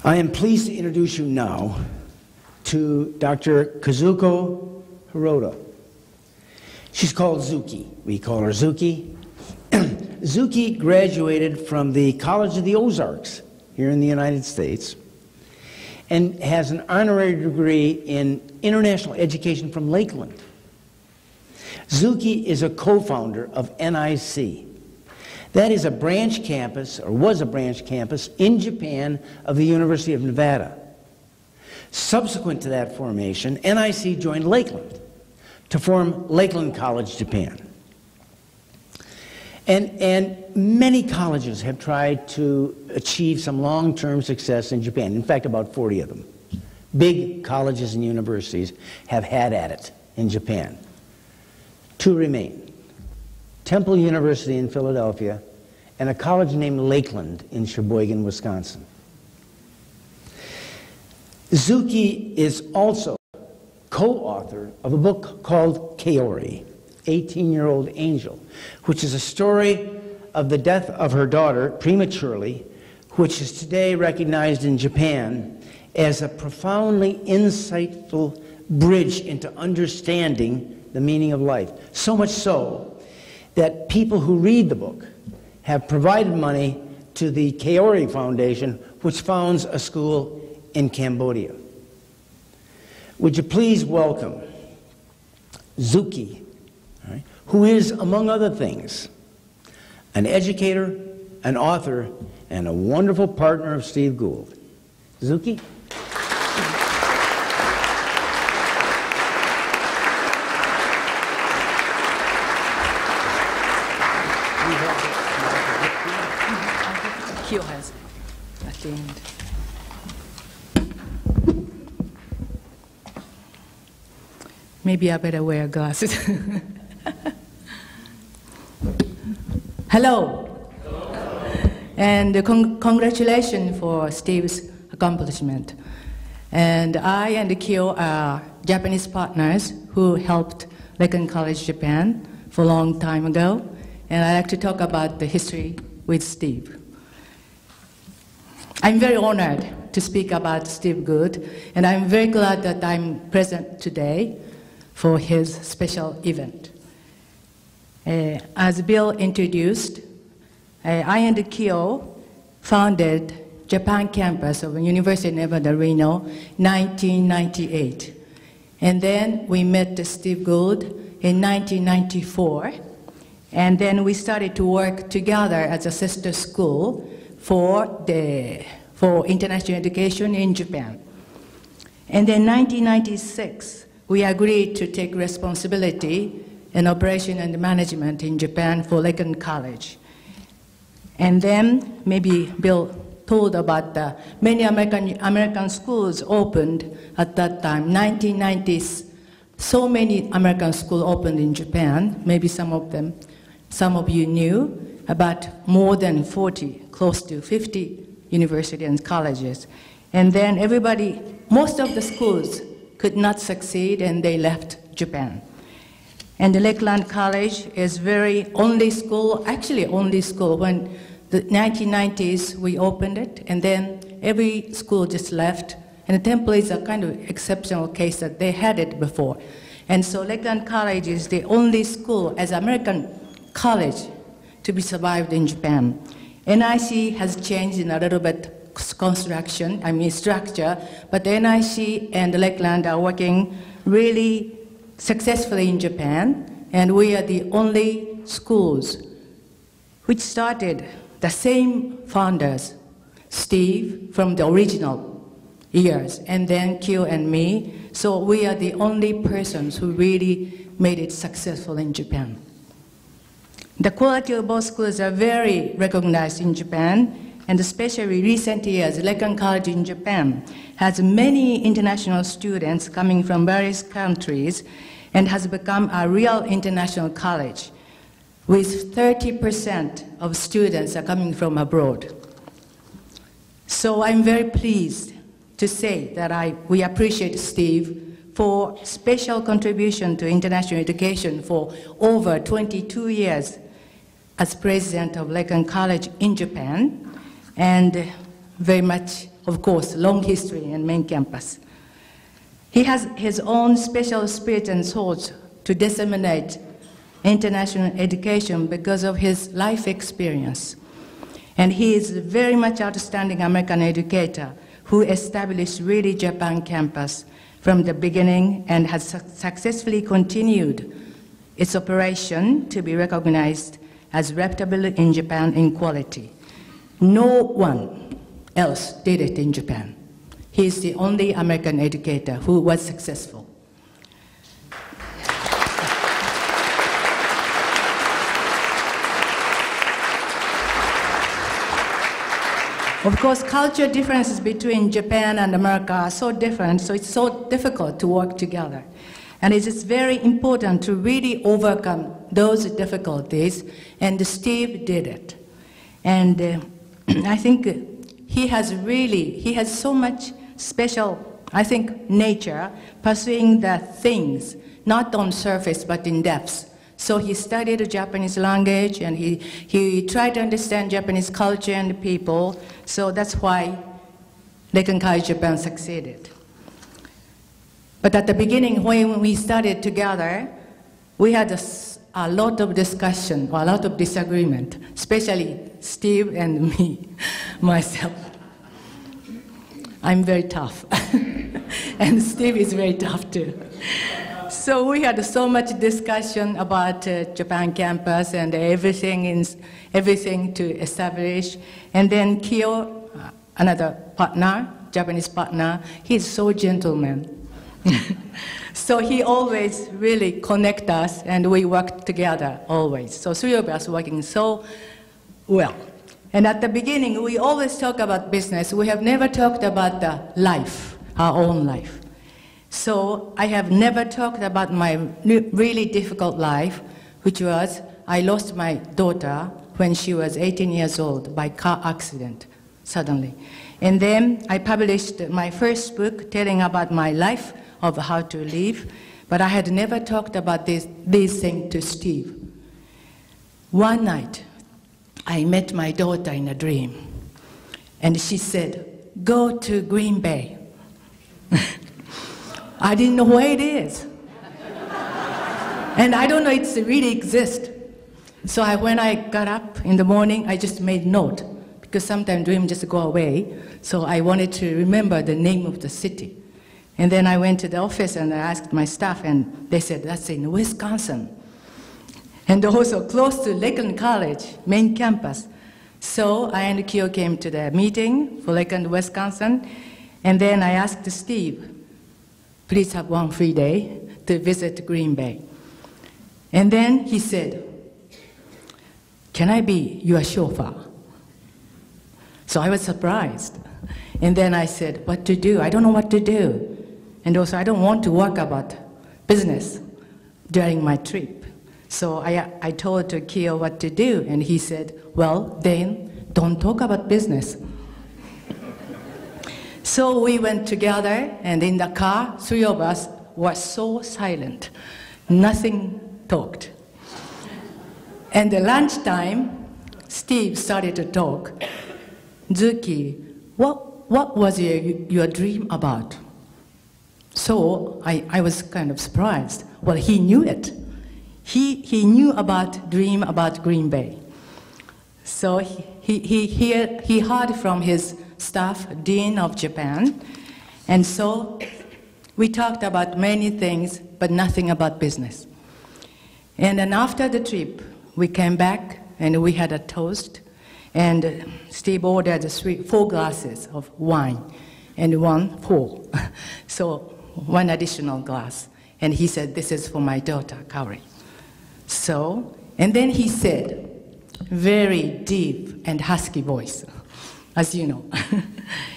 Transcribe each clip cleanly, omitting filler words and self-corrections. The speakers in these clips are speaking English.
I am pleased to introduce you now to Dr. Kazuko Hirota. She's called Zuki. We call her Zuki. Zuki graduated from the College of the Ozarks here in the United States and has an honorary degree in international education from Lakeland. Zuki is a co-founder of NIC. That is a branch campus, or was a branch campus, in Japan of the University of Nevada. Subsequent to that formation, NIC joined Lakeland to form Lakeland College, Japan. And many colleges have tried to achieve some long-term success in Japan. In fact, about 40 of them. Big colleges and universities have had at it in Japan. Two remain. Temple University in Philadelphia, and a college named Lakeland in Sheboygan, Wisconsin. Zuki is also co-author of a book called Kaori, 18-Year-Old Angel, which is a story of the death of her daughter prematurely, which is today recognized in Japan as a profoundly insightful bridge into understanding the meaning of life. So much so that people who read the book have provided money to the Kaori Foundation, which founds a school in Cambodia. Would you please welcome Zuki, right, who is, among other things, an educator, an author, and a wonderful partner of Steve Gould. Zuki? Kyo has at the end. Maybe I better wear glasses. Hello. And congratulations for Steve's accomplishment. And I and Kyo are Japanese partners who helped Lakeland College, Japan for a long time ago. And I'd like to talk about the history with Steve. I'm very honored to speak about Steve Gould, and I'm very glad that I'm present today for his special event. As Bill introduced, I and Kyo founded Japan campus of the University of Nevada, Reno, 1998. And then we met Steve Gould in 1994, and then we started to work together as a sister school for international education in Japan. And in 1996, we agreed to take responsibility in operation and management in Japan for Lakeland College. And then maybe Bill told about the many American schools opened at that time, 1990s. So many American schools opened in Japan. Maybe some of you knew, about more than 40, close to 50 universities and colleges. And then most of the schools could not succeed, and they left Japan. And the Lakeland College is only school. When the 1990s, we opened it, and then every school just left. And the Temple is a kind of exceptional case that they had it before. And so Lakeland College is the only school as American college to be survived in Japan. NIC has changed in a little bit structure, but NIC and Lakeland are working really successfully in Japan, and we are the only schools which started the same founders, Steve from the original years, and then Q and me. So we are the only persons who really made it successful in Japan. The quality of both schools are very recognized in Japan, and especially recent years, Lakeland College in Japan has many international students coming from various countries and has become a real international college, with 30% of students are coming from abroad. So I'm very pleased to say that we appreciate Steve for special contribution to international education for over 22 years as president of Lakeland College in Japan, and very much of course, long history in main campus. He has his own special spirit and thoughts to disseminate international education because of his life experience. And he is a very much outstanding American educator who established really Japan campus from the beginning and has successfully continued its operation to be recognized as reputable in Japan in quality. No one else did it in Japan. He is the only American educator who was successful. Of course, cultural differences between Japan and America are so different, so it's so difficult to work together. And it is very important to really overcome those difficulties, and Steve did it. And I think he has so much special, I think, nature, pursuing the things, not on surface, but in depth. So he studied the Japanese language, and he tried to understand Japanese culture and people. So that's why Lakeland College Japan succeeded. But at the beginning, when we started together, we had a lot of discussion, or a lot of disagreement, especially Steve and me, myself. I'm very tough, and Steve is very tough too. So we had so much discussion about Japan campus and everything to establish. And then Kyo, another partner, Japanese partner, he's so gentleman. So he always really connect us, and we work together always. So three of us working so well. And at the beginning, we always talk about business. We have never talked about the life, our own life. So I have never talked about my really difficult life, which was I lost my daughter when she was 18 years old by car accident, suddenly. And then I published my first book telling about my life of how to live, but I had never talked about these things to Steve. One night, I met my daughter in a dream, and she said, "Go to Green Bay." I didn't know where it is. And I don't know it really exists. So when I got up in the morning, I just made note, because sometimes dreams just go away. So I wanted to remember the name of the city. And then I went to the office and I asked my staff, and they said, that's in Wisconsin. And also close to Lakeland College, main campus. So I and Kyo came to the meeting for Lakeland, Wisconsin. And then I asked Steve, please have one free day to visit Green Bay. And then he said, can I be your chauffeur? So I was surprised. And then I said, what to do? I don't know what to do. And also I don't want to work about business during my trip. So I told Kyo what to do, and he said, well, then don't talk about business. So we went together, and in the car, three of us were so silent. Nothing talked. And at lunchtime, Steve started to talk. Zuki, what was your dream about? So I was kind of surprised. Well, he knew it. He knew about dream about Green Bay. So he heard from his staff, Dean of Japan, and so we talked about many things, but nothing about business. And then after the trip, we came back and we had a toast, and Steve ordered 4 glasses of wine and one full, so one additional glass. And he said, this is for my daughter, Kaori. So, and then he said, very deep and husky voice, as you know.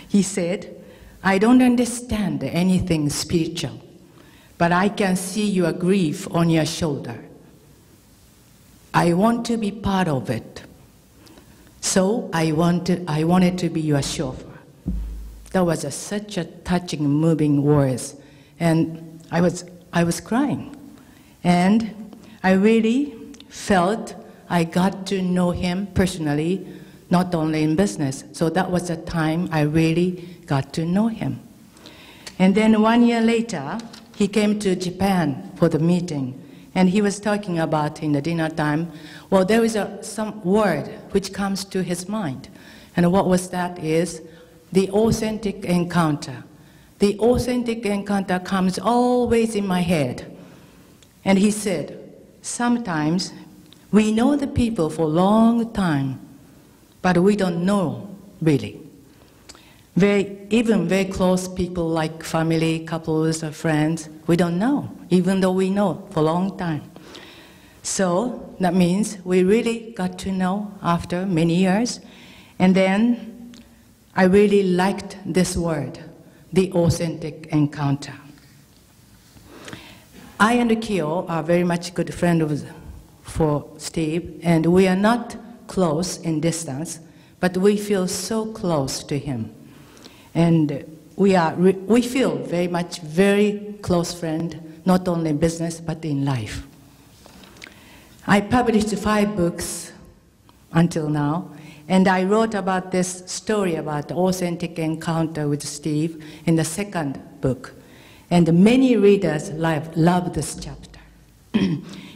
He said, I don't understand anything spiritual, but I can see your grief on your shoulder. I want to be part of it. So I wanted to be your chauffeur. That was such a touching, moving words. And I was crying. And I really felt I got to know him personally not only in business. So that was the time I really got to know him. And then 1 year later, he came to Japan for the meeting. And he was talking about in the dinner time, well, there is some word which comes to his mind. And what was that is the authentic encounter. The authentic encounter comes always in my head. And he said, sometimes we know the people for a long time, but we don't know really. Even very close people like family, couples, or friends, we don't know, even though we know for a long time. So that means we really got to know after many years. And then I really liked this word, the authentic encounter. I and Kyo are very much good friends for Steve, and we are not close in distance, but we feel so close to him. And we feel very much very close friend, not only in business, but in life. I published 5 books until now, and I wrote about this story about the authentic encounter with Steve in the 2nd book. And many readers love this chapter.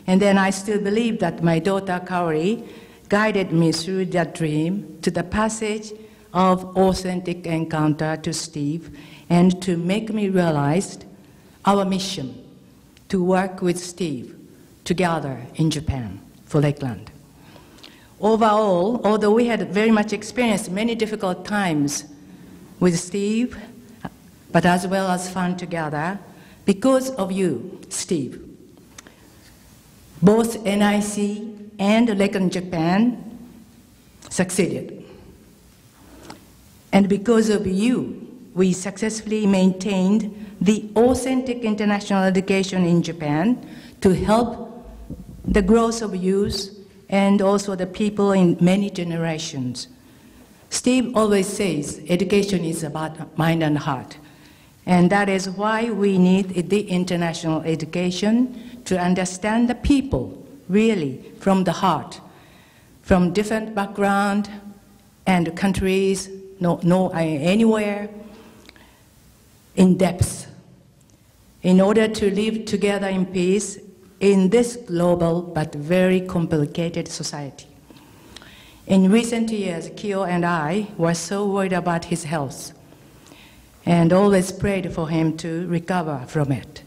And then I still believe that my daughter Kaori guided me through that dream to the passage of authentic encounter to Steve, and to make me realize our mission to work with Steve together in Japan for Lakeland. Overall, although we had very much experienced many difficult times with Steve, but as well as fun together, because of you, Steve, both NIC and Lakeland Japan succeeded. And because of you, we successfully maintained the authentic international education in Japan to help the growth of youth and also the people in many generations. Steve always says education is about mind and heart. And that is why we need the international education to understand the people really from the heart, from different background and countries, anywhere, in depth, in order to live together in peace in this global but very complicated society. In recent years, Kyo and I were so worried about his health and always prayed for him to recover from it.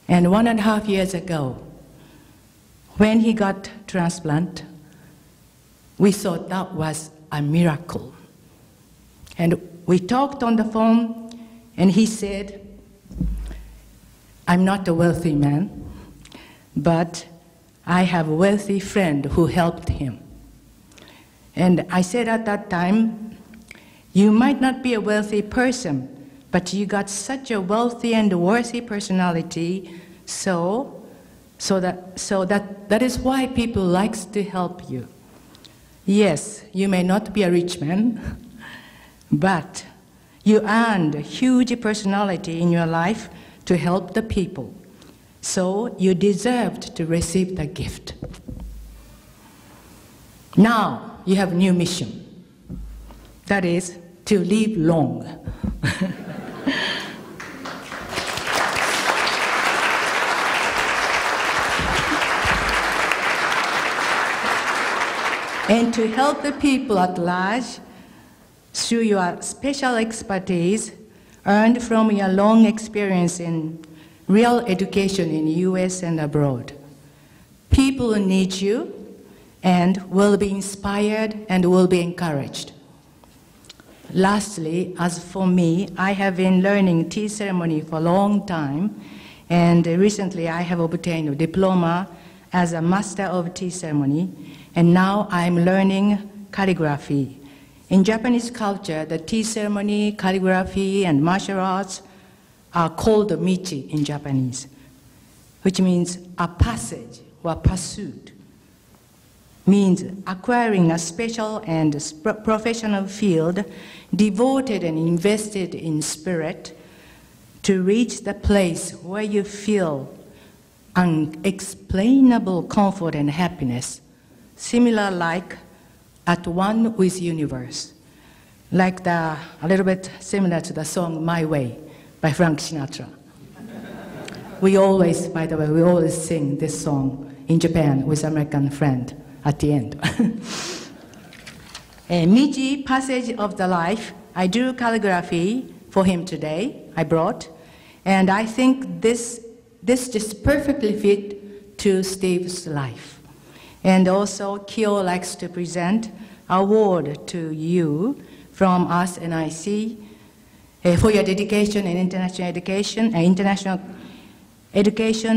And 1.5 years ago, when he got transplant, we thought that was a miracle. And we talked on the phone, and he said, I'm not a wealthy man, but I have a wealthy friend who helped him. And I said at that time, you might not be a wealthy person, but you got such a wealthy and worthy personality, so that is why people likes to help you. Yes, you may not be a rich man, but you earned a huge personality in your life to help the people. So you deserved to receive the gift. Now you have a new mission. That is to live long. And to help the people at large through your special expertise earned from your long experience in real education in the US and abroad. People need you and will be inspired and will be encouraged. Lastly, as for me, I have been learning tea ceremony for a long time, and recently I have obtained a diploma as a master of tea ceremony, and now I'm learning calligraphy. In Japanese culture, the tea ceremony, calligraphy, and martial arts are called michi in Japanese, which means a passage or pursuit. Means acquiring a special and professional field devoted and invested in spirit to reach the place where you feel unexplainable comfort and happiness, similar like at one with universe. Like a little bit similar to the song My Way by Frank Sinatra. We always, by the way, we always sing this song in Japan with American friend at the end. A Meiji Passage of the Life, I drew calligraphy for him today, I brought, and I think this just perfectly fit to Steve's life. And also, Kyo likes to present an award to you from us, NIC, for your dedication in international education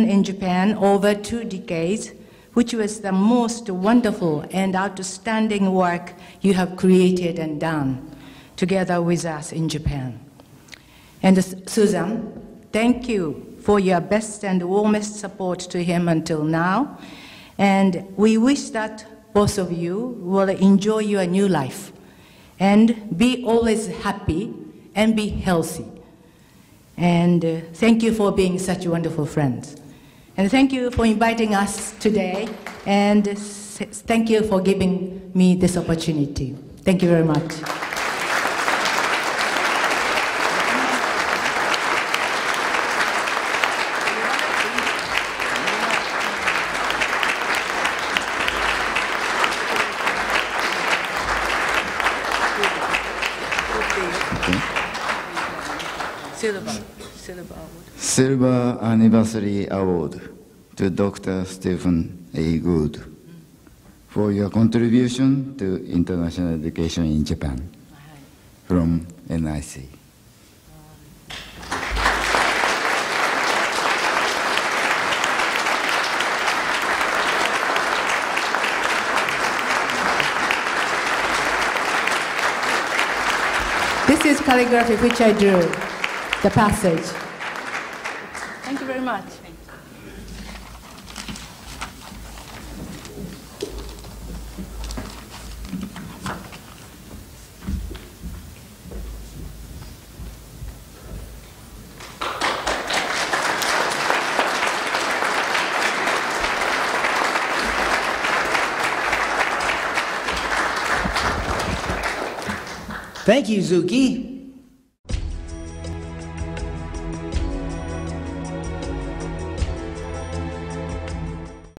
in Japan over 2 decades, which was the most wonderful and outstanding work you have created and done together with us in Japan. And Susan, thank you for your best and warmest support to him until now. And we wish that both of you will enjoy your new life and be always happy and be healthy. And thank you for being such wonderful friends. And thank you for inviting us today. And thank you for giving me this opportunity. Thank you very much. Silver Anniversary Award to Dr. Stephen A. Good for your contribution to international education in Japan from NIC. This is calligraphy which I drew, the passage. Thank you very much. Thank you, Zuki.